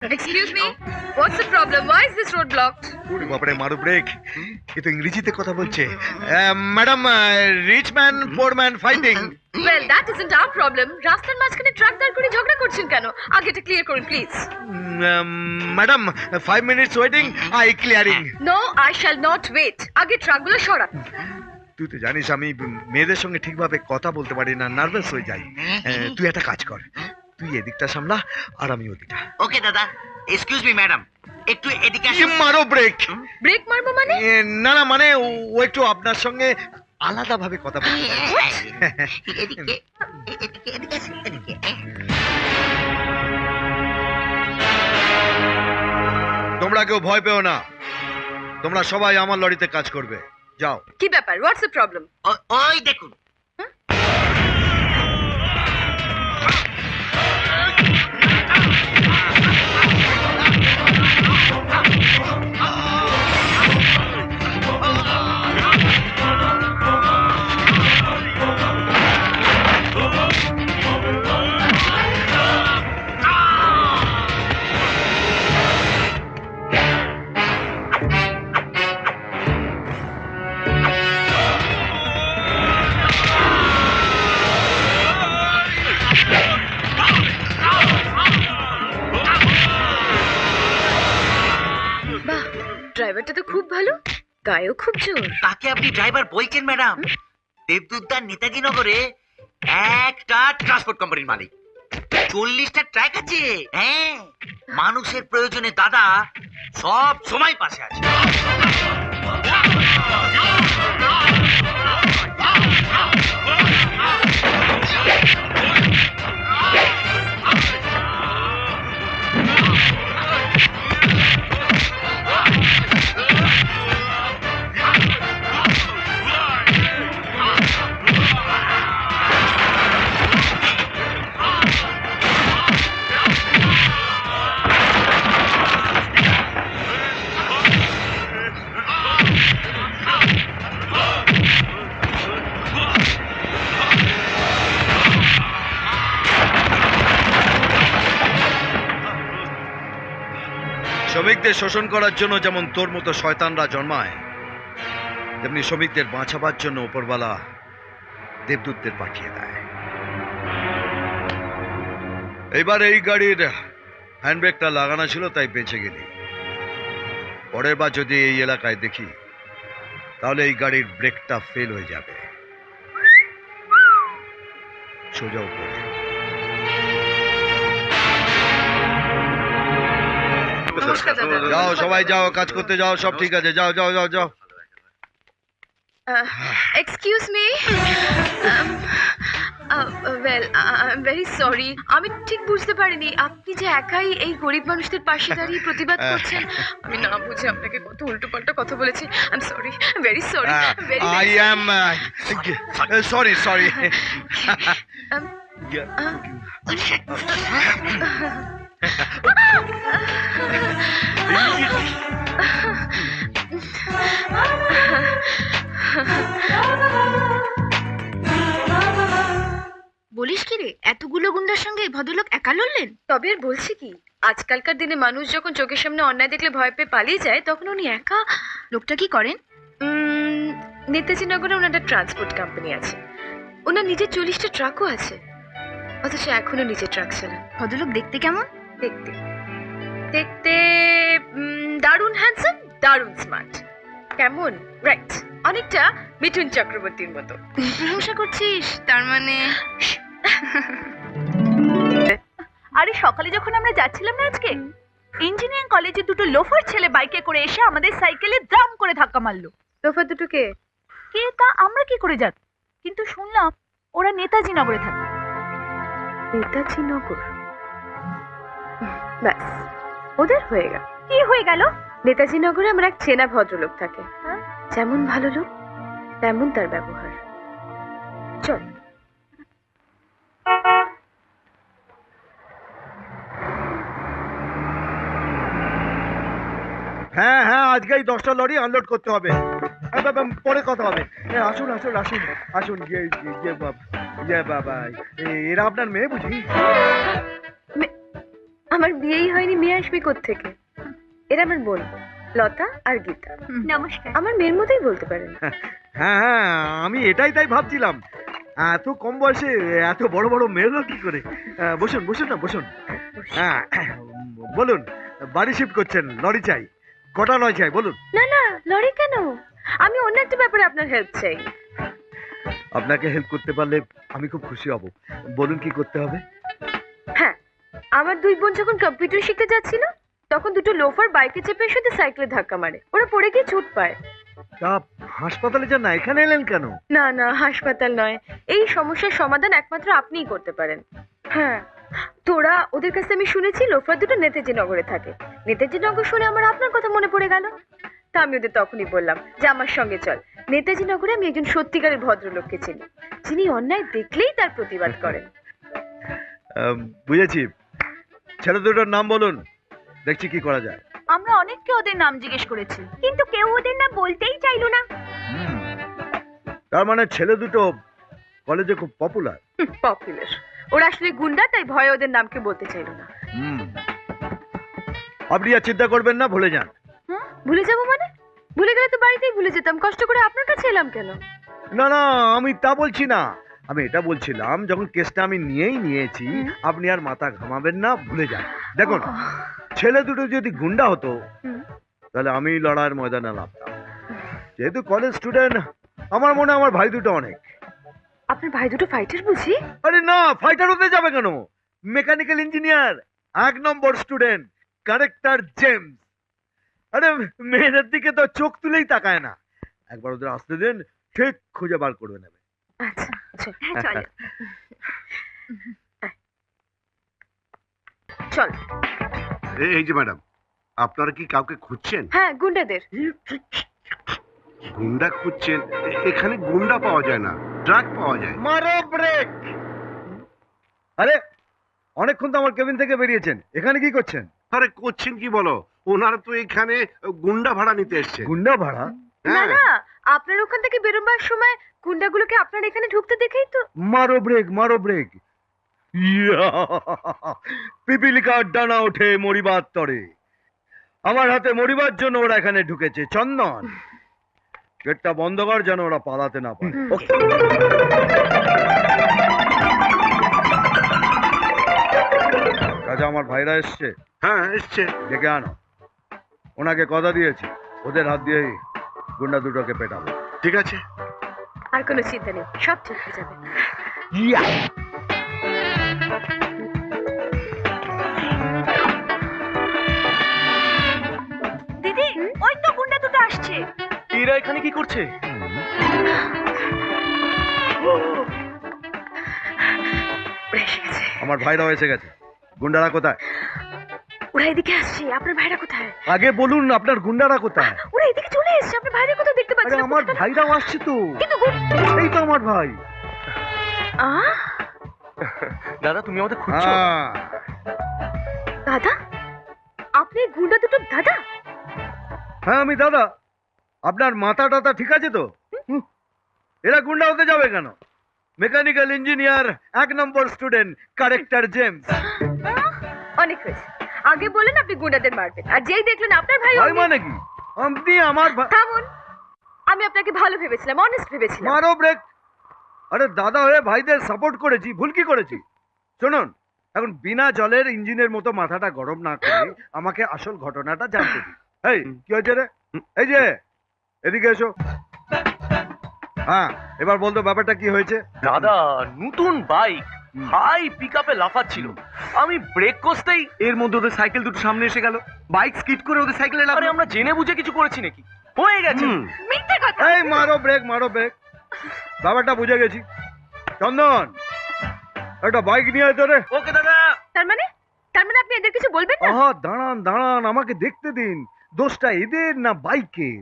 Excuse me, what's the problem? Why is this road blocked? ওরে বাপরে মারো break. এ তো ইংরেজিতে কথা বলছে। Madam, rich man poor man fighting. Well, that isn't our problem. রাস্তার মাঝখানে ট্রাক দাঁড় করে ঝগড়া করছেন কেন? আগে এটা ক্লিয়ার করুন please. Madam 5 minutes waiting, I clearing. No, I shall not wait. আগে ট্রাকগুলো সরান। তুই তো জানিস আমি মেয়েদের সঙ্গে ঠিকভাবে কথা বলতে পারি না, নার্ভাস হয়ে যাই। তুই একটা কাজ কর, তুই এদিকটা সামলা আর আমি ওদিকটা। ওকে দাদা। এক্সকিউজ মি ম্যাডাম, একটু এদিকে আসুন। মারো ব্রেক। ব্রেক মারবো মানে? না না, মানে ও একটু আপনার সঙ্গে আলাদাভাবে কথা বলতে চায়। এদিকে এদিকে এদিকে আসুন, এদিকে। তোমরা কেউ ভয় পেও না, তোমরা সবাই আমার লরিতে কাজ করবে। যাও। কি ব্যাপার? What's the problem? ওই দেখুন। বাহ, ড্রাইভারটা তো খুব ভালো, গায়েও খুব জোর। কাকে আপনি ড্রাইভার বলছেন ম্যাডাম? দেবদূতদার নেতাজি নগরে একটা ট্রান্সপোর্ট কোম্পানির মালিক, 40টা ট্রাক আছে। হ্যাঁ, মানুষের প্রয়োজনে দাদা সব সময় পাশে আছে। শ্রমিকদের শোষণ করার জন্য যেমন তোর মতো শয়তানরা জন্মায়, তেমনি শ্রমিকদের বাঁচাবার জন্য উপরওয়ালা দেবদূতদের পাঠিয়ে দেয়। এইবার এই গাড়ির হ্যান্ডব্রেকটা লাগানো ছিল, তাই বেঁচে গেলি। পরের বার যদি এই এলাকায় দেখি, তাহলে এই গাড়ির ব্রেকটা ফেল হয়ে যাবে। সোজা উপরে। নমস্কার দাদা। যাও সবাই যাও, কাজ করতে যাও, সব ঠিক আছে, যাও যাও যাও যাও। Excuse me, well I am very sorry. আমি ঠিক বুঝতে পারিনি আপনি যে একাই এই গরিব মানুষদের পাশে দাঁড়িয়ে প্রতিবাদ করছেন। আমি না বুঝে আপনাকে কত উল্টোপাল্টা কথা বলেছি। I am sorry, very sorry, very I am sorry sorry. বলিস কি রে, এতগুলো গুন্ডার সঙ্গে এই ভদ্রলোক একা লড়লেন? তবে আর বলছি কি, আজকালকার দিনে মানুষ যখন চোখের সামনে অন্যায় দেখলে ভয় পেয়ে পালিয়ে যায়, তখন উনি একা। লোকটা কি করেন? নেতাজি নগরে ওনার একটা ট্রান্সপোর্ট কোম্পানি আছে, ওনার নিজের 40টা ট্রাকও আছে, অথচ এখনো নিজের ট্রাক চালান। ভদ্রলোক দেখতে কেমন? দেখতে দেখতে দারুণ হ্যান্ডসাম, দারুণ স্মার্ট। কেমন? রাইট, অনেকটা মিঠুন চক্রবর্তীর মতো। প্রশংসা করছিস তার মানে? আরে সকালে যখন আমরা যাচ্ছিলাম না আজকে, ইঞ্জিনিয়ারিং কলেজে দুটো লোফার ছেলে বাইকে করে এসে আমাদের সাইকেলে দাম করে ধাক্কা মারলো। লোফার দুটোকে? কে তা আমরা কি করে জানি, কিন্তু শুনলাম ওরা নেতাজি নগরে থাকে। নেতাজি নগর? ব্যাস, ওদের হয়ে গেল। কি হয়ে গেল? নেতাজি নগরে আমার এক চেনা ভদ্রলোক থাকে, যেমন ভালো লোক তেমন তার ব্যবহার। চল। হ্যাঁ হ্যাঁ, আজকেই 10টা লরি আনলোড করতে হবে। পরে কথা হবে। আসুন আসুন আসুন আসুন। এরা আপনার মেয়ে বুঝি? আমার বিয়েই হয়নি, মেয়ে আসবে কোত্থেকে? এরা আমার বোন লতা আর গীতা। নমস্কার। আমার মেয়ের মতোই বলতে পারেন। হ্যাঁ হ্যাঁ, আমি এটাই তাই ভাবছিলাম, এত কম বয়সে এত বড় বড় মেয়ে হলো কি করে। বসুন বসুন না বসুন। হ্যাঁ, বলুন, বাড়ি শিফট করছেন, লরি চাই, কটা লরি চাই বলুন। না না, লরি কেন? আমি অন্য একটা ব্যাপারে আপনার হেল্প চাই। আপনাকে হেল্প করতে পারলে আমি খুব খুশি হব। বলুন কি করতে হবে। হ্যাঁ, আমার দুই বোন যখন কম্পিউটার শিখতে যাচ্ছিল তখন দুটো লোফার বাইকে চেপে এসে সাইকেলে ধাক্কা মারে, ওরা পড়ে গিয়ে চোট পায়। তা হাসপাতালে যান না, এখানে এলেন কেন? না না, হাসপাতাল নয়, এই সমস্যার সমাধান একমাত্র আপনিই করতে পারেন। হ্যাঁ, তোরা ওদের কাছে আমি শুনেছি লোফার দুটো নেতাজি নগরে থাকে। নেতাজি নগর শুনে আমার আপনার কথা মনে পড়ে গেল। তা আমি ওদের তখনই বললাম যে আমার সঙ্গে চল। নেতাজি নগরে আমি একজন সত্যিকারের ভদ্রলোককে চিনি, যিনি অন্যায় দেখলেই তার প্রতিবাদ করেন। বুঝেছি, ছেলে দুটোর নাম বলুন, দেখছি কি করা যায়। আমরা অনেককে ওদের নাম জিজ্ঞেস করেছি। কিন্তু কেউ ওদের নাম বলতেই চাইলো না। তার মানে ছেলে দুটো কলেজে খুব পপুলার। পপুলার? ওরা আসলে গুন্ডা, তাই ভয়ে ওদের নামকে বলতে চাইলো না। আপনি আর চিন্তা করবেন না, ভুলে যান। ভুলে যাবো মানে? ভুলে গেলে তো বাড়িতেই ভুলে যেতাম, কষ্ট করে আপনার কাছে এলাম কেন? না না, আমি তা বলছি না, আমি এটা বলছিলাম যখন কেসটা আমি নিয়েছি, আপনি আর মাথা ঘামাবেন না, ভুলে যান। দেখুন, ছেলে দুটো যদি গুন্ডা হতো তাহলে আমি লড়াইয়ের ময়দানে নামতাম। যেহেতু কলেজ স্টুডেন্ট, আমার মনে হয় আমার ভাই দুটো অনেক। আপনার ভাই দুটো ফাইটার বুঝি? আরে না, ফাইটার হতে যাবে কেন? মেকানিক্যাল ইঞ্জিনিয়ার, 1 নম্বর স্টুডেন্ট, ক্যারেক্টার জেমস। আরে মেয়েদের দিকে তো চোখ তুলেই তাকায় না, একবার ওদের আসতে দেন, ঠিক খুঁজে বার করবে নেবে। আচ্ছা চল। হ্যাঁ চলো। চল। এই যে ম্যাডাম, আপনারা কি কাউকে খুঁজছেন? হ্যাঁ, গুন্ডাদের। গুন্ডা খুঁজছেন? এখানে গুন্ডা পাওয়া যায় না, ড্রাগ পাওয়া যায়। মারো ব্রেক! আরে অনেকক্ষণ তো আমার কেবিন থেকে বেরিয়েছেন, এখানে কি করছেন? আরে করছেন কি বলো, ওনারা তো এখানে গুন্ডা ভাড়া নিতে এসছে। গুন্ডা ভাড়া? না হ্যাঁ। না, আপনার ওখান থেকে বেরোবার সময় গুন্ডাগুলোকে আপনার এখানে ঢুকতে দেখেই তো। মারো ব্রেক, মারো ব্রেক! ইয়া! পিপিলিকার ডানা ওঠে মরিবার তরে। আমার হাতে মরিবার জন্য ওরা এখানে ঢুকেছে। চন্দন, গেটটা বন্ধ কর যেন ওরা পালাতে না পারে। ওকে। কাজে আমার ভাইরা এসছে, হ্যাঁ এসছে। ডেকে আনো। ওনাকে কথা দিয়েছি, ওদের হাত দিয়েই গুন্ডা দুটোকে পেটাবো। ঠিক আছে। আর কোনো চিন্তা নেই, সব ঠিক হয়ে যাবে। ইয়া! দিদি, ওই তো গুন্ডা দুটো আসছে। এরা এখানে কি করছে? ওরা এসে গেছে। আমার ভাইরাও এসে গেছে। গুন্ডারা কোথায়? ওরা এদিকে আসছে। আপনার ভাইরা কোথায়? আগে বলুন, আপনার গুন্ডারা কোথায়? ওরা এদিকে চলে এসেছে। আপনার ভাইরা কোথায় দেখতে পাচ্ছি আরে না। আমার কোথায়? ভাইরাও আসছে তো। কিন্তু এই তো আমার ভাই। আহ, দাদা তুমি আমাদের খুঁজছো? দাদা? আপনি এই গুন্ডা দুটো দাদা? হ্যাঁ আমি দাদা। আপনার মাথা টাথা ঠিক আছে তো? এরা গুন্ডা হতে যাবে কেন? মেকানিক্যাল ইঞ্জিনিয়ার, 1 নম্বর স্টুডেন্ট, ক্যারেক্টার জেমস। অনেক হয়েছে। আগে বলেন আপনি গুন্ডাদের মারবেন, আর যেই দেখলেন আপনার ভাই ভাই মানে কি? আপনি আমার থামুন। আমি আপনাকে ভালো ভেবেছিলাম, অনেস্ট ভেবেছিলাম। মারো ব্রেক! আরে দাদা হয়ে ভাইদের সাপোর্ট করেছি, ভুল কি করেছি? শুনুন, এখন বিনা জলের ইঞ্জিনের মতো মাথাটা গরম না করে আমাকে আসল ঘটনাটা জানতে দিন। এই কি হয়েছে রে? এই যে এদিকে এসো। হ্যাঁ, এবার বলতো ব্যাপারটা কি হয়েছে? দাদা নতুন বাইক হাই পিকআপে লাফাচ্ছিল, আমি ব্রেক কষতেই এর মধ্যে ওদের সাইকেল দুটো সামনে এসে গেল, বাইক স্কিড করে ওদের সাইকেলে আরে লাগলো। আমরা জেনে বুঝে কিছু করেছি নাকি? হয়ে গেছে। মিথ্যে কথা। এই মারো ব্রেক, মারো ব্রেক! ব্যাপারটা বুঝে গেছি। চন্দন, একটা বাইক নিয়ে আয় তো রে। ওকে দাদা। তার মানে আপনি এদের কিছু বলবেন না? আহা, দাঁড়ান দাঁড়ান, আমাকে দেখতে দিন। দোষটা এদের না বাইকের?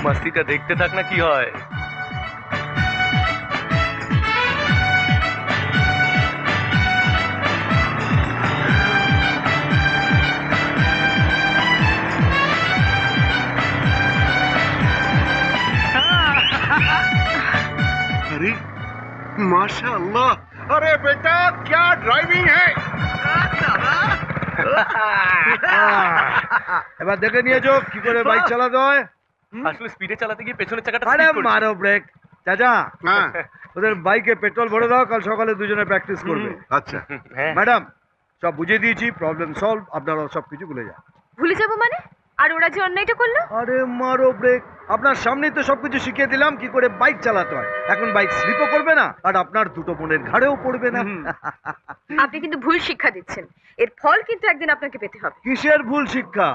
মাস্তিটা দেখতে থাক না কি হয়। माशाल्लाह, अरे बेटा क्या ड्राइविंग है। এবার দেখে নিয়েছো কি করে বাইক চালাতে হয়? আসলে স্পিডে চালাতে গিয়ে পেছনের চাকাটা আরে slip করছে। মারো ব্রেক চাচা। हाँ, ওদের বাইকে পেট্রোল ভরে দাও, কাল সকালে দুজনে প্র্যাকটিস করবে। अच्छा হ্যাঁ ম্যাডাম সব বুঝিয়ে দিয়েছি, প্রবলেম সলভ, আপনারা সব কিছু ভুলে যান। ভুলে যাব মানে? আর ওরা যে অন্যায়টা করলো? আরে মারো ব্রেক, আপনার সামনেই তো সবকিছু শিখিয়ে দিলাম কি করে বাইক চালাতে হয়। এখন বাইক স্লিপও করবে না আর আপনার দুটো বোনের ঘাড়েও পড়বে না। আপনি কিন্তু ভুল শিক্ষা দিচ্ছেন, এর ফল কিন্তু একদিন আপনাকে পেতে হবে। কিসের ভুল শিক্ষা?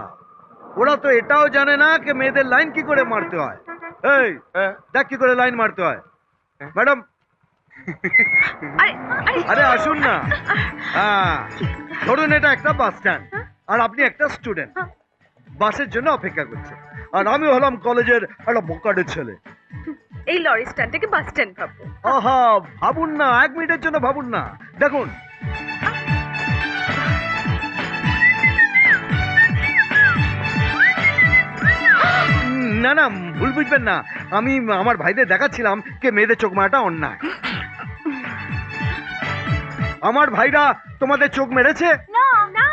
ওরা তো এটাও জানে না যে মেয়েদের লাইন কি করে মারতে হয়। এই হ্যাঁ। দেখ কি করে লাইন মারতে হয়। ম্যাডাম আরে আরে আরে আসুন না। হ্যাঁ, ধরুন এটা একটা বাস স্ট্যান্ড আর আপনি একটা স্টুডেন্ট বাসের জন্য অপেক্ষা করছেন, আর আমি হলাম কলেজের একটা বোকাডের ছেলে। এই লরি স্ট্যান্ডটাকে বাস স্ট্যান্ড ভাববো। আহা, ভাবুন না, 1 মিনিটের জন্য ভাবুন না। দেখুন না না, ভুল বুঝবেন না, আমি আমার ভাইদের দেখাচ্ছিলাম কে মেয়েদের চোখ মারাটা অন্যায়। আমার ভাইরা তোমাদের চোখ মেরেছে? না না,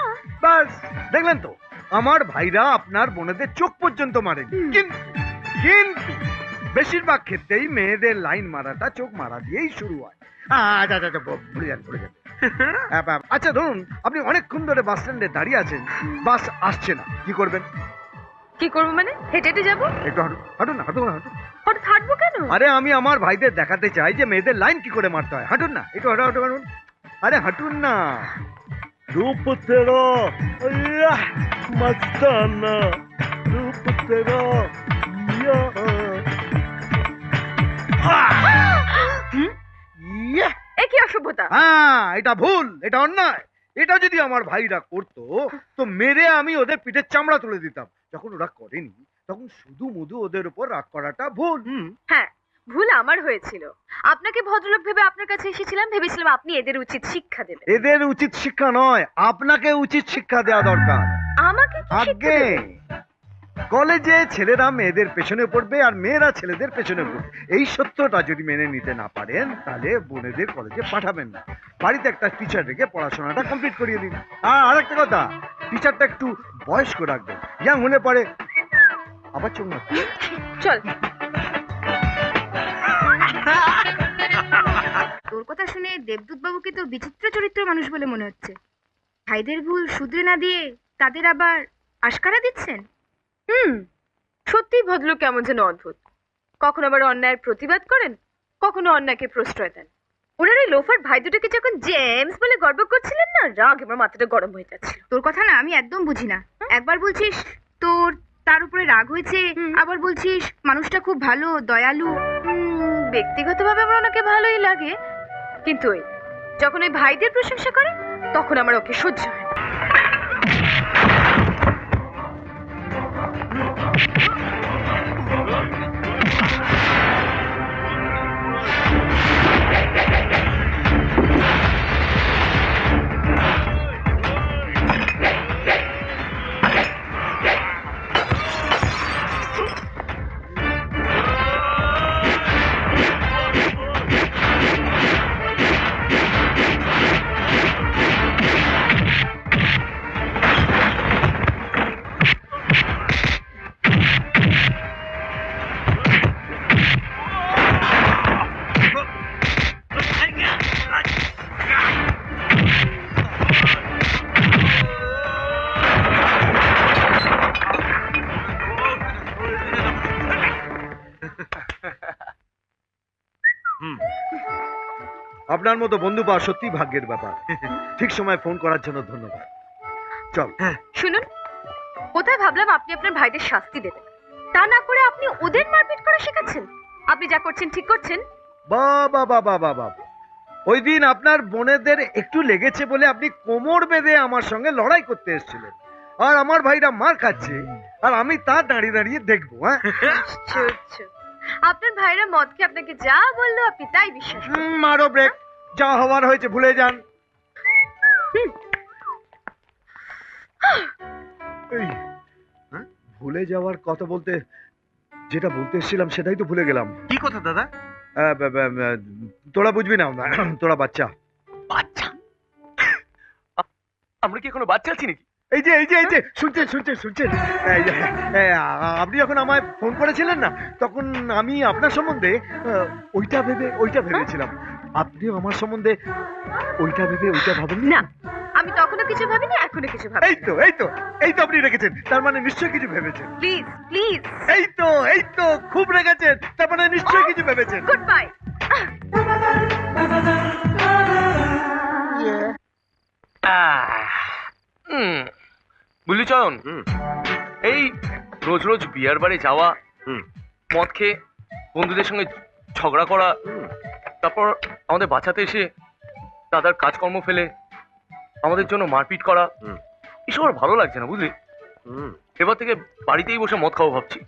বাস দেখলেন তো, আমার ভাইরা আপনার বোনেদের চোখ পর্যন্ত মারেন। কিন্তু কিন্তু বেশিরভাগ ক্ষেত্রেই মেয়েদের লাইন মারাটা চোখ মারা দিয়েই শুরু হয়। আচ্ছা আচ্ছা আচ্ছা, ভুলে যান ভুলে যান। আচ্ছা ধরুন আপনি অনেকক্ষণ ধরে বাস স্ট্যান্ডে দাঁড়িয়ে আছেন, বাস আসছে না, কি করবেন? কি করবো মানে? হেঁটে হেঁটে যাবো? একটু হাঁটুন হাঁটুন না, হাঁটুন হাঁটুন। হঠাৎ হাঁটবো কেন? আরে আমি আমার ভাইদের দেখাতে চাই যে মেয়েদের লাইন কি করে মারতে হয়। হাঁটুন না, একটু হাঁটু হাঁটু হাঁটুন। আরে হাঁটুন না। রূপ তেরো মস্তানা, রূপ তেরো ইয়া। ইয়া। এ কি অসভ্যতা! হ্যাঁ, এটা ভুল, এটা অন্যায়। এটা যদি আমার ভাইরা করতো তো মেরে আমি ওদের পিঠের চামড়া তুলে দিতাম। যখন ওরা করেনি তখন শুধু মধু ওদের উপর রাগ করাটা ভুল। হ্যাঁ, ভুল আমার হয়েছিল। আপনাকে ভদ্রলোক ভেবে আপনার কাছে এসেছিলাম, ভেবেছিলাম আপনি এদের উচিত শিক্ষা দেবেন। এদের উচিত শিক্ষা নয়, আপনাকে উচিত শিক্ষা দেওয়া দরকার। আমাকে কি শিক্ষা আগে দেবেন? কলেজে ছেলেরা মেয়েদের পেছনে পড়বে আর মেয়েরা ছেলেদের পেছনে পড়বে, এই সত্যটা যদি মেনে নিতে না পারেন তাহলে বোনেদের কলেজে পাঠাবেন না। বাড়িতে একটা টিচার রেখে পড়াশোনাটা কমপ্লিট করিয়ে দিন। আর একটা কথা, টিচারটা একটু বয়স্ক রাখবেন, ইয়াং হলে পরে আবার চোখ মারবে। চল। তোর কথা শুনে দেবদূত বাবুকে তো বিচিত্র চরিত্র মানুষ বলে মনে হচ্ছে। ভাইদের ভুল শুধরে না দিয়ে তাদের আবার আশকারা দিচ্ছেন। সত্যিই ভদ্রলোক কেমন যেন অদ্ভুত। কখনো আবার অন্যায়ের প্রতিবাদ করেন, কখনো অন্যায়কে প্রশ্রয় দেন। ওনার এই লোফার ভাই দুটোকে যখন জেমস বলে গর্ব করছিলেন না, রাগ এবার মাথাটা গরম হয়ে যাচ্ছিল। তোর কথা না আমি একদম বুঝি না। একবার বলছিস তোর তার উপরে রাগ হয়েছে, আবার বলছিস মানুষটা খুব ভালো, দয়ালু। ব্যক্তিগতভাবে আমার ওনাকে ভালোই লাগে, কিন্তু ওই যখন ওই ভাইদের প্রশংসা করে তখন আমার ওকে সহ্য হয় না। আপনার মতো বন্ধু পাওয়া সত্যি ভাগ্যের ব্যাপার। ঠিক সময় ফোন করার জন্য ধন্যবাদ। চল। শুনুন, কোথায় ভাবলাম আপনি আপনার ভাইদের শাস্তি দেবেন, তা না করে আপনি ওদের মারপিট করা শেখাচ্ছেন। আপনি যা করছেন ঠিক করছেন। বাবা বাবা বাবা, ওই দিন আপনার বোনেদের একটু লেগেছে বলে আপনি কোমর বেঁধে আমার সঙ্গে লড়াই করতে এসেছিলেন, আর আমার ভাইরা মার খাচ্ছে আর আমি তা দাঁড়িয়ে দাঁড়িয়ে দেখবো। হ্যাঁ, আশ্চর্য। আপনার ভাইরা মদকে আপনাকে যা বললো আপনি তাই বিশ্বাস করেন। মারো ব্রেক, যা হওয়ার হয়েছে ভুলে যান। এই, ভুলে যাওয়ার কথা বলতে যেটা বলতে এসেছিলাম সেটাই তো ভুলে গেলাম। কি কথা দাদা? তোরা বুঝবি না তোরা বাচ্চা। বাচ্চা? আমরা কি এখনো বাচ্চা আছি নাকি? এই যে শুনছেন এই যে, আপনি যখন আমায় ফোন করেছিলেন না, তখন আমি আপনার সম্বন্ধে ওইটা ভেবেছিলাম। আপনিও আমার সম্বন্ধে ওইটা ভাবেন না, আমি তখনও কিছু ভাবিনি, এখনো কিছু ভাবি। এই তো আপনি রেখেছেন, তার মানে নিশ্চয়ই কিছু ভেবেছেন। প্লিজ প্লিজ, এই তো খুব রেখেছেন, তার মানে নিশ্চয়ই কিছু ভেবেছেন। Good bye. বুঝলি চয়ন, এই রোজ রোজ বিয়ার বারে যাওয়া, মদ খেয়ে বন্ধুদের সঙ্গে ঝগড়া করা, তারপর আমাদের বাঁচাতে এসে দাদার কাজকর্ম ফেলে আমাদের জন্য মারপিট করা, এসব আর ভালো লাগছে না বুঝলি। এবার থেকে বাড়িতেই বসে মদ খাবো ভাবছি।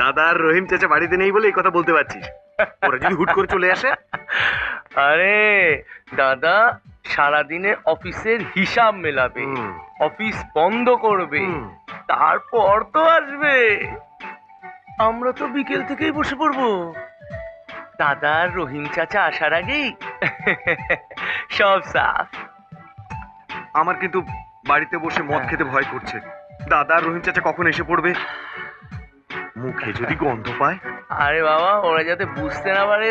দাদা আর রহিম চাচা বাড়িতে নেই বলে এই কথা বলতে পারছিস। ওরা যদি হুট করে চলে আসে? আরে দাদা সারাদিনে অফিসের হিসাব মেলাবে, অফিস বন্ধ করবে, তারপর তো আসবে। আমরা তো বিকেল থেকেই বসে পড়বো। দাদা আর রহিম চাচা আসার আগেই সব সাফ। আমার কিন্তু বাড়িতে বসে মদ খেতে ভয় করছে। দাদা আর রহিম চাচা কখন এসে পড়বে? মুখে যদি গন্ধ পায়? আরে বাবা, ওরা যাতে বুঝতে না পারে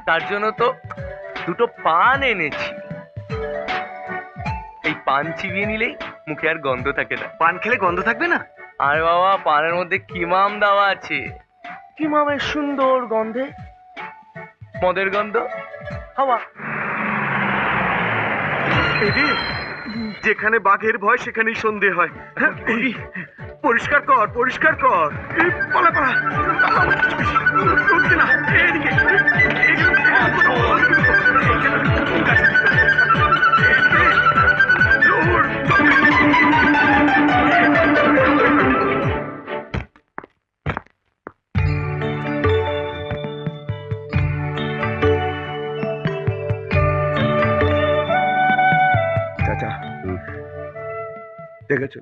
তার জন্য তো দুটো পান এনেছি। এই পান চিবিয়ে নিলেই মুখে আর গন্ধ থাকে না। পান খেলে গন্ধ থাকবে না? আরে বাবা, পানের মধ্যে কিমাম দেওয়া আছে। কিমামের সুন্দর গন্ধে মদের গন্ধ হাওয়া। যেখানে বাঘের ভয় সেখানেই সন্ধে হয়। পরিষ্কার কর। পালা চাচা দেখেছো,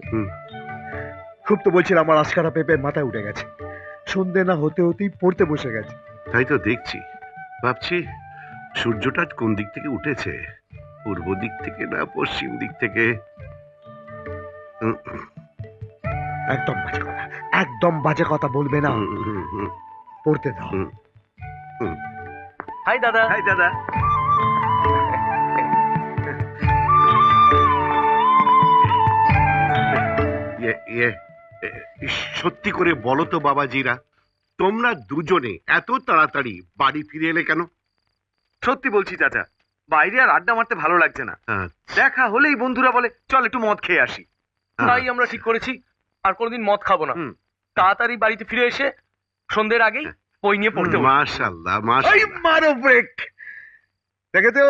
খুব তো বলছিলাম আমার আশকারা পেঁপে মাথায় উঠে গেছে। সন্ধে না হতে হতেই পড়তে বসে গেছে। তাই তো দেখছি, ভাবছি সূর্যটা কোন দিক থেকে উঠেছে, পূর্ব দিক থেকে না পশ্চিম দিক থেকে। একদম বাজে কথা বলবে না, পড়তে দাও। হাই দাদা। হাই দাদা। সত্যি করে বলো তো বাবাজিরা, তোমরা দুজনে এত তাড়াতাড়ি বাড়ি ফিরে এলে কেন? সত্যি বলছি চাচা, বাইরে আর আড্ডা মারতে ভালো লাগছে না। দেখা হলেই বন্ধুরা বলে চল একটু মদ খেয়ে আসি। তাই আমরা ঠিক করেছি আর কোনোদিন মদ খাবো না। তাড়াতাড়ি বাড়িতে ফিরে এসে সন্ধ্যের আগেই বই নিয়ে পড়তে বসবো। মাশাআল্লাহ এই মাশাআল্লাহ। মারো ব্রেক, দেখেছো?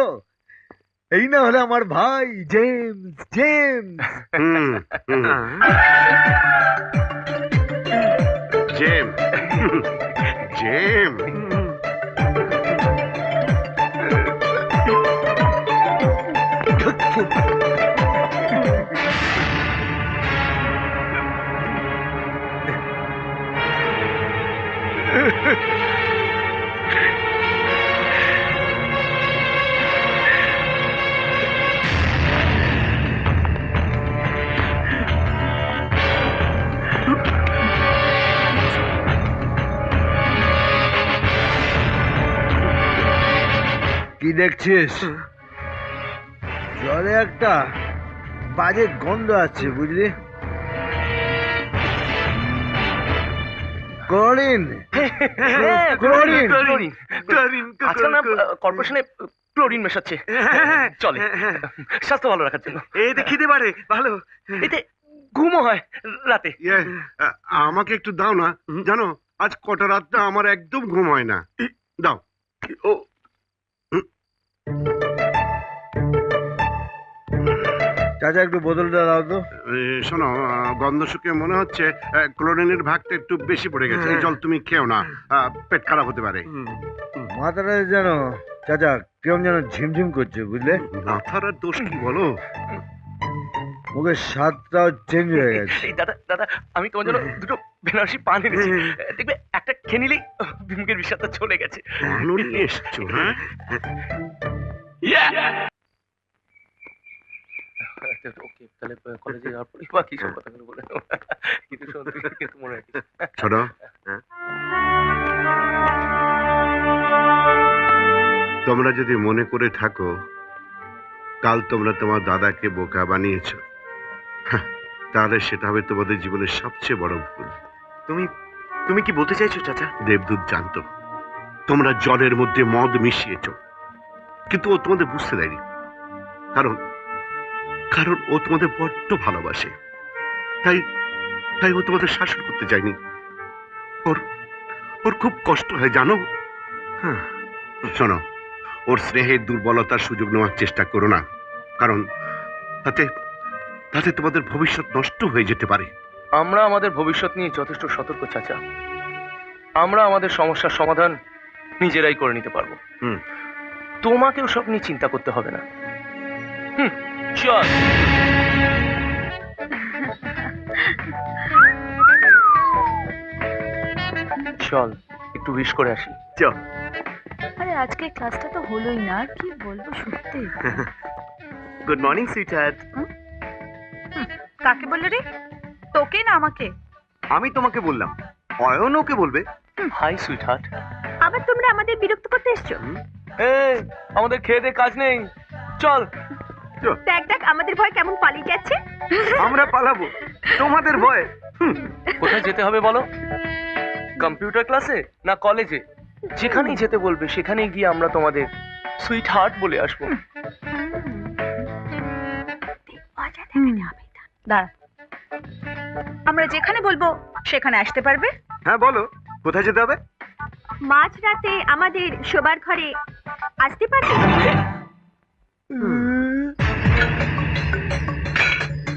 এই না হলে আমার ভাই জেমস। জেম জেম কি দেখছিস? জলে একটা বাজে গন্ধ আছে বুঝলি? ক্লোরিন। আজকাল না কর্পোরেশনে ক্লোরিন মেশাচ্ছে, চলে স্বাস্থ্য ভালো রাখার জন্য। এতে খিদে বাড়ে ভালো, এতে ঘুমও হয় রাতে। আমাকে একটু দাও না, জানো আজ কটা রাতটা আমার একদম ঘুম হয় না। দাও। চাচা একটু বোতলটা দাও তো। শোনো, গন্ধ শুকে মনে হচ্ছে ক্লোরিনের ভাগটা একটু বেশি পড়ে গেছে। এই জল তুমি খেও না, পেট খারাপ হতে পারে। মাথাটা যেন চাচা কেমন যেন ঝিমঝিম করছে বুঝলে? মাথার আর দোষ কি বলো? মুখের স্বাদটাও চেঞ্জ হয়ে গেছে। এই দাদা দাদা, আমি তোমার জন্য দুটো বেনারসি পান এনেছি, দেখবে একটা খেয়ে নিলেই মুখের বিষাদটা চলে গেছে। পানও নিয়ে এসছো, হ্যাঁ? ওকে, তাহলে কলেজে যাওয়ার পরে বা কি সব কথাগুলো বলে দেবো। কিন্তু শোন, তুই কিন্তু মনে রাখিস। শোনো, তোমরা যদি মনে করে থাকো কাল তোমরা তোমার দাদাকে বোকা বানিয়েছো, তাহলে সেটা হবে তোমাদের জীবনের সবচেয়ে বড় ভুল। তুমি কি বলতে চাইছো চাচা? দেবদূত জানতো তোমরা জলের মধ্যে মদ মিশিয়েছো, কিন্তু ও তোমাদের বুঝতে দেয়নি। কারণ কারণ ও তোমাদের বড্ড ভালোবাসে, তাই তাই ও তোমাদের শাসন করতে চায়নি। ওর ওর খুব কষ্ট হয় জানো। শোনো, ওর স্নেহের দুর্বলতার সুযোগ নেওয়ার চেষ্টা করো না, কারণ তাতে তাতে তোমাদের ভবিষ্যৎ নষ্ট হয়ে যেতে পারে। আমরা আমাদের ভবিষ্যৎ নিয়ে যথেষ্ট সতর্ক চাচা। আমরা আমাদের সমস্যার সমাধান নিজেরাই করে নিতে পারবো। তোমাকেও সব নিয়ে চিন্তা করতে হবে না। চল। চল একটু উইশ করে আসি। চল। আরে আজকে ক্লাসটা তো হলোই না, আর কি বলবো সত্যি। Good morning sweetheart. কাকে বললে রে? তোকে না আমাকে? আমি তোমাকে বললাম, অয়ন ওকে বলবে। Hi sweetheart. আবার তোমরা আমাদের বিরক্ত করতে এসছো? এই, আমাদের খেয়ে দে কাজ নেই, চল। দেখ দেখ আমাদের ভয় কেমন পালিয়ে যাচ্ছে। আমরা পালাবো তোমাদের ভয়ে? কোথায় যেতে হবে বলো? কম্পিউটার ক্লাসে না কলেজে? যেখানেই যেতে বলবে সেখানেই গিয়ে আমরা তোমাদের সুইট হার্ট বলে আসবো। দাঁড়া, আমরা যেখানে বলবো সেখানে আসতে পারবে? হ্যাঁ বলো, কোথায় যেতে হবে? মাঝরাতে আমাদের শোবার ঘরে আসতে পারবে?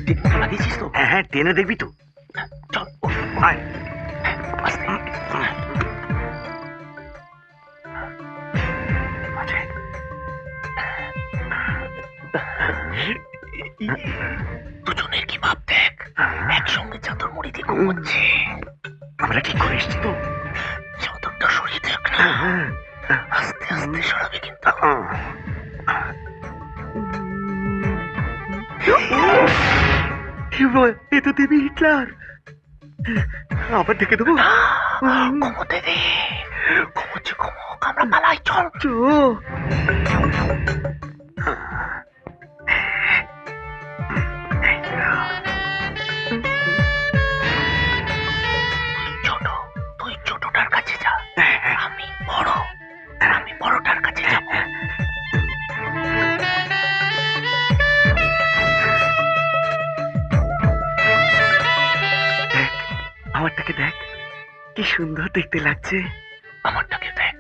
ঠিক লাগিয়েছিস তো? হ্যাঁ হ্যাঁ, টেনে দেখবি তো। চল আয়। আস্তে। দুজনের কি ভাব দেখ, একসঙ্গে চাদর মুড়ি দিয়ে ঘুমোচ্ছে। আমরা ঠিক করে এসছি তো। চাদরটা সরিয়ে দেখ না, আস্তে আস্তে সরাবে কিন্তু। এ তো দেবী হিটলার। আবার ডেকে দেবো? ঘুমোতে দে, ঘুমোচ্ছে, ঘুমোক, আমরা পালাই, চল। তুই ছোটটার কাছে যা, আমি বড়টার কাছে যাব। আমারটাকে দেখ, কি সুন্দর দেখতে লাগছে। আমারটাকে দেখ,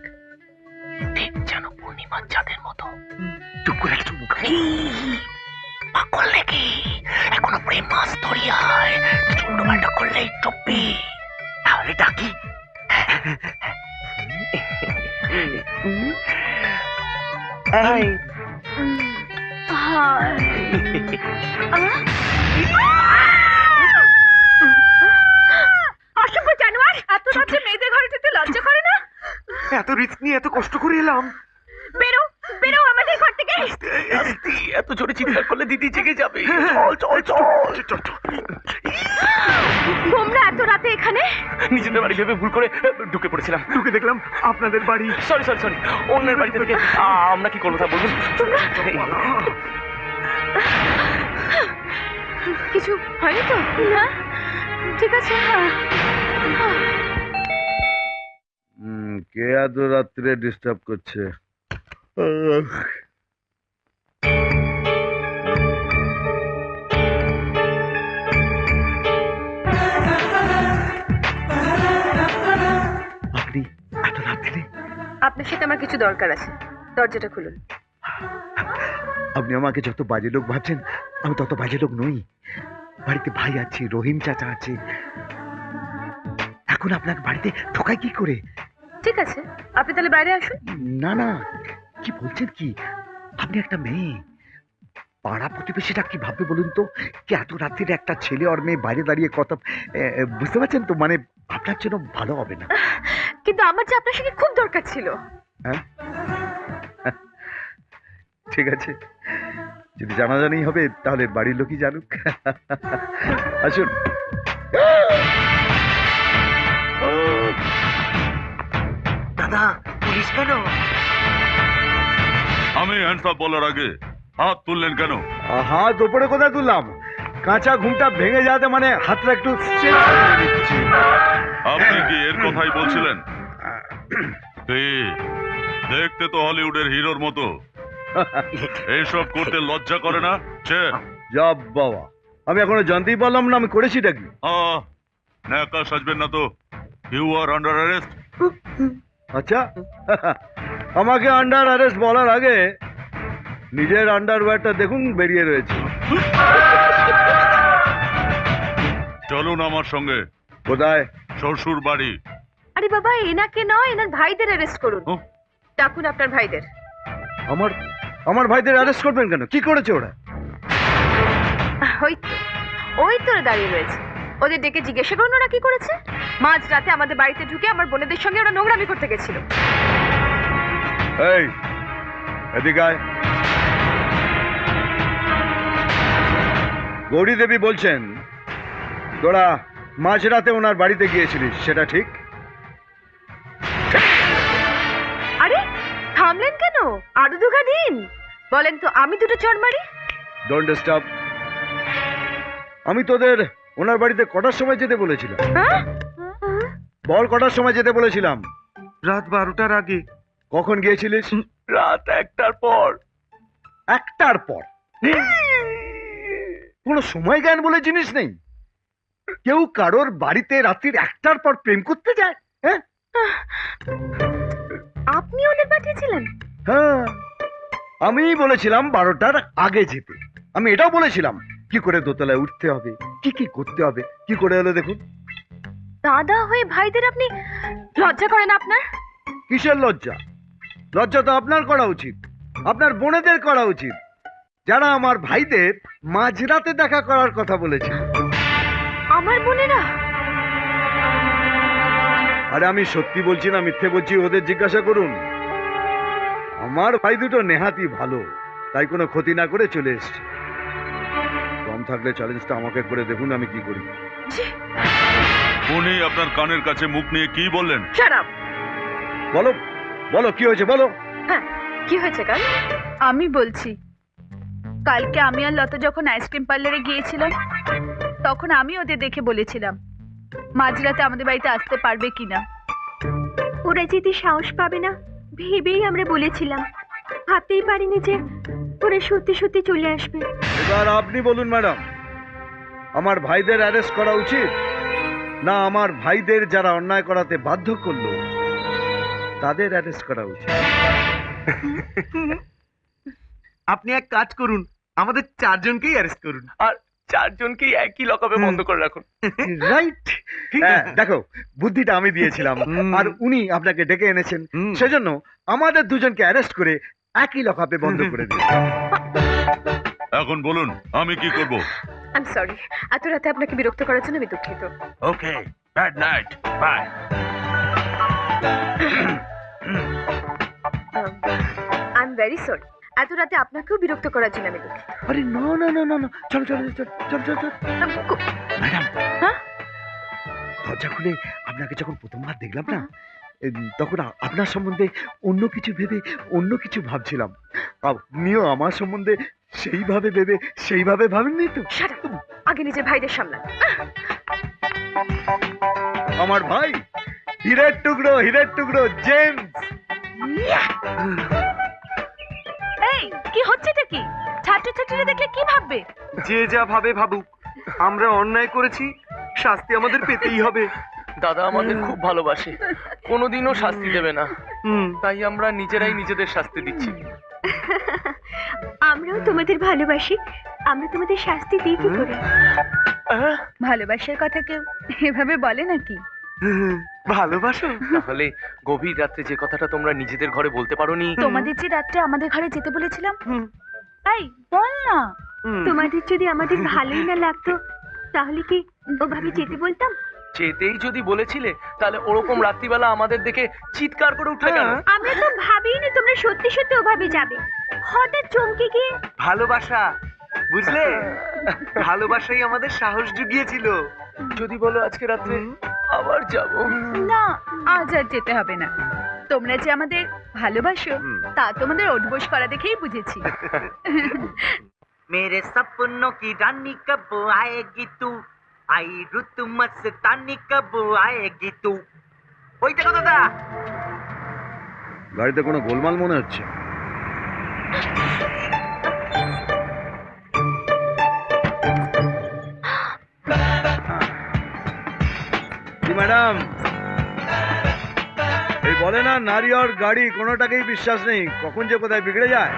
ঠিক যেন পূর্ণিমার চাঁদের মতো। টুক করে একটু মুখ পাগল নাকি? এখনো প্রেম মাছ ধরিয়ায়, চুল্টো পাল্টা করলেই চব্বি। তাহলে ডাকি। অসভ্য জানোয়ার! এত রাতে মেয়েদের ঘরে ঢুকতে লজ্জা করে না? এত রিস্ক নিয়ে এত কষ্ট করে এলাম। বেরো বেরো আমাদের ঘর থেকে। এত জোরে চিৎকার করলে দিদি জেগে যাবে। চল চল চল। তোমরা এত রাতে এখানে? নিজেদের বাড়ি ভেবে ভুল করে ঢুকে পড়েছিলাম। ঢুকে দেখলাম আপনাদের বাড়ি। সরি অন্যের বাড়িতে থেকে আমরা কি করবো তা বলুন। কিছু হয়নি তো? না, ঠিক আছে। কে এত রাত্রে ডিস্টার্ব করছে? আপনি এত রাত্রে? আপনার সাথে আমার কিছু দরকার আছে, দরজাটা খুলুন। আপনি আমাকে যত বাজে লোক ভাবছেন, আমি তত বাজে লোক নই। বাড়িতে ভাই আছে, রহিম চাচা আছে। এখন আপনাকে বাড়িতে ঢোকায় কি করে? ঠিক আছে, আপনি তাহলে বাইরে আসুন। না না, কি বলছেন কি? আপনি একটা মেয়ে, পাড়া প্রতিবেশীরা কি ভাববে বলুন তো, কি এত রাত্রিরে একটা ছেলে আর মেয়ে বাইরে দাঁড়িয়ে কথা, বুঝতে পারছেন তো, মানে আপনার জন্য ভালো হবে না। কিন্তু আমার যে আপনার সঙ্গে খুব দরকার ছিল। হ্যাঁ, ঠিক আছে, যদি জানাজানি হবে তাহলে বাড়ির লোকই জানুক। আসুন। দাদা পুলিশ কেন? আমি হ্যান্ডস আপ বলার আগে হাত তুললেন কেন? হাত ওপরে কোথায় তুললাম? কাঁচা ঘুমটা ভেঙে যাতে মানে হাতটা একটু stretch করে দিচ্ছি। আপনি কি এর কথাই বলছিলেন? দেখতে তো হলিউডের হিরোর মতো। এইসব করতে লজ্জা করে না? যা বাবা, আমি এখনো জানতেই পারলাম না আমি করেছিটা কি। ন্যাকা সাজবেন না তো। You are under arrest. আচ্ছা, আমাকে আন্ডার অ্যারেস্ট বলার আগে নিজের আন্ডারওয়্যারটা দেখুন বেরিয়ে রয়েছে। চলুন আমার সঙ্গে। কোথায়? শ্বশুর বাড়ি। আরে বাবা, এনাকে নয়, এনার ভাইদের অ্যারেস্ট করুন। ও। ডাকুন আপনার ভাইদের। আমার ভাইদের অ্যারেস্ট করবেন কেন? কি করেছে ওরা? ওই তো দাঁড়িয়ে রয়েছে। ওদের ডেকে জিজ্ঞাসা করুন ওরা কি করেছে। মাঝ রাতে আমাদের বাড়িতে ঢুকে আমার বোনেদের সঙ্গে ওরা নোংরামি করতে গেছিল। এই এদিকে আয়। গৌরী দেবী বলছেন তোরা মাঝরাতে ওনার বাড়িতে গিয়েছিলিস, সেটা ঠিক? আরে থামলেন কেন? আরো দুঘা দিন বলেন তো, আমি দুটো চড় মারি। Don't disturb. আমি তোদের ওনার বাড়িতে কটার সময় যেতে বলেছিলাম? হ্যাঁ? বল, কটার সময় যেতে বলেছিলাম? রাত 12টার আগে। কখন গিয়েছিলিস? রাত 1টার পর। 1টার পর? কোনো সময় জ্ঞান বলে জিনিস নেই। কেউ কারোর বাড়িতে রাত্রির 1টার পর প্রেম করতে যায়? হ্যাঁ, আপনি ওদের পাঠিয়েছিলেন? হ্যাঁ, আমি বলেছিলাম 12টার আগে যেতে। আমি এটাও বলেছিলাম কি করে দোতলায় উঠতে হবে, কি কি করতে হবে। কি করে হলো দেখুন। দাদা হয়ে ভাইদের আপনি লজ্জা করেন আপনার? কিসের লজ্জা? লজ্জা তো আপনার করা উচিত, আপনার বোনেদের করা উচিত, যারা আমার ভাইদের মাঝরাতে দেখা করার কথা বলেছে। আমার বোনেরা? আরে আমি সত্যি বলছি না মিথ্যে বলছি, ওদের জিজ্ঞাসা করুন। আমার ভাই দুটো নেহাতি ভালো, তাই কোনো ক্ষতি না করে চলে এসছে। কম থাকলে চ্যালেঞ্জটা আমাকে করে দেখুন আমি কি করি। উনি আপনার কানের কাছে মুখ নিয়ে কি বললেন? Shut up. বলো বলো, কি হয়েছে বলো। হ্যাঁ, কি হয়েছে কাল? আমি বলছি, কালকে আমি আর লতা যখন আইসক্রিম পার্লারে গিয়েছিলাম তখন আমি ওদের দেখে বলেছিলাম মাঝরাতে আমাদের বাড়িতে আসতে পারবে কিনা। ওরা যেতে সাহস পাবে না ভেবেই আমরা বলেছিলাম, ভাবতেই পারিনি যে ওরা সত্যি সত্যি চলে আসবে। এবার আপনি বলুন ম্যাডাম, আমার ভাইদের অ্যারেস্ট করা উচিত না আমার ভাইদের যারা অন্যায় করাতে বাধ্য করলো তাদের অ্যারেস্ট করা উচিত? আপনি এক কাজ করুন, আমাদের 4 জনকেই অ্যারেস্ট করুন। আর 4 জনকেই একই লকআপে বন্ধ করে রাখুন। রাইট। দেখো, বুদ্ধিটা আমি দিয়েছিলাম আর উনি আপনাকে ডেকে এনেছেন, সেজন্য আমাদের দুজনকে অ্যারেস্ট করে একই লকআপে বন্ধ করে দিন। এখন বলুন আমি কি করব? আই এম সরি, এত রাতে আপনাকে বিরক্ত করার জন্য আমি দুঃখিত। Okay, bad night, bye. I am very sorry, এত রাতে আপনাকেও বিরক্ত করার জন্য আমি দুঃখিত। আরে না না না না না, চলো চলো চলো চলো চলো চলো। ম্যাডাম, হ্যাঁ? দরজা খুলে আপনাকে যখন প্রথমবার দেখলাম না, তখন আপনার সম্বন্ধে অন্য কিছু ভেবে অন্য কিছু ভাবছিলাম। আপনিও আমার সম্বন্ধে সেইভাবে ভাবেননি তো? শাট আপ, আগে নিজের ভাইদের সামলান। আমার ভাই হীরের টুকরো জেমস। এই কি হচ্ছেটা কি? ছাত্রছাত্রীরা দেখলে কি ভাববে? যে যা ভাবে ভাবুক, আমরা অন্যায় করেছি, শাস্তি আমাদের পেতেই হবে। দাদা আমাদের খুব ভালোবাসে, কোনোদিনও শাস্তি দেবে না, তাই আমরা নিজেরাই নিজেদের শাস্তি দিচ্ছি। আমরাও তোমাদের ভালোবাসি, আমরা তোমাদের শাস্তি দিই কি করে? ভালোবাসার কথা কেউ এভাবে বলে নাকি? ভালোবাসো? তাহলে গভীর রাত্রে যে কথাটা তোমরা নিজেদের ঘরে বলতে পারোনি, তোমাদের যে রাত্রে আমাদের ঘরে যেতে বলেছিলাম এই বল না। তোমাদের যদি আমাদের ভালোই না লাগতো তাহলে কি ওভাবে যেতে বলতাম? যেতেই যদি বলেছিলে তাহলে ওরকম রাত্রিবেলা আমাদের দেখে চিৎকার করে উঠলে কেন? আমরা তো ভাবিনি তোমরা সত্যি সত্যি ওভাবে যাবে, হঠাৎ চমকে গিয়ে। ভালোবাসা, বুঝলে? ভালোবাসাই আমাদের সাহস জুগিয়েছিল। যদি বলো আজকে রাত্রে আবার যাব। না, আজ আর যেতে হবে না। তোমরা যে আমাদের ভালোবাসো তা তোমাদের ওঠবোস করা দেখেই বুঝেছি। मेरे सपनों की रानी कब आएगी तू आई रुत मस्तानी कब आएगी तू ওই দেখো দাদা গাড়িতে কোনো গোলমাল মনে হচ্ছে। কি ম্যাডাম, এই বলে না নারী আর গাড়ি কোনোটাকেই বিশ্বাস নেই, কখন যে কোথায় বিগড়ে যায়।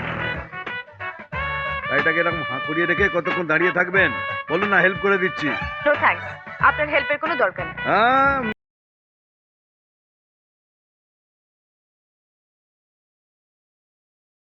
গাড়িটাকে এরকম হাঁ করিয়ে রেখে কতক্ষণ দাঁড়িয়ে থাকবেন বলুন না, হেল্প করে দিচ্ছি। নো থ্যাঙ্কস, আপনার হেল্পের কোনো দরকার নেই। হ্যাঁ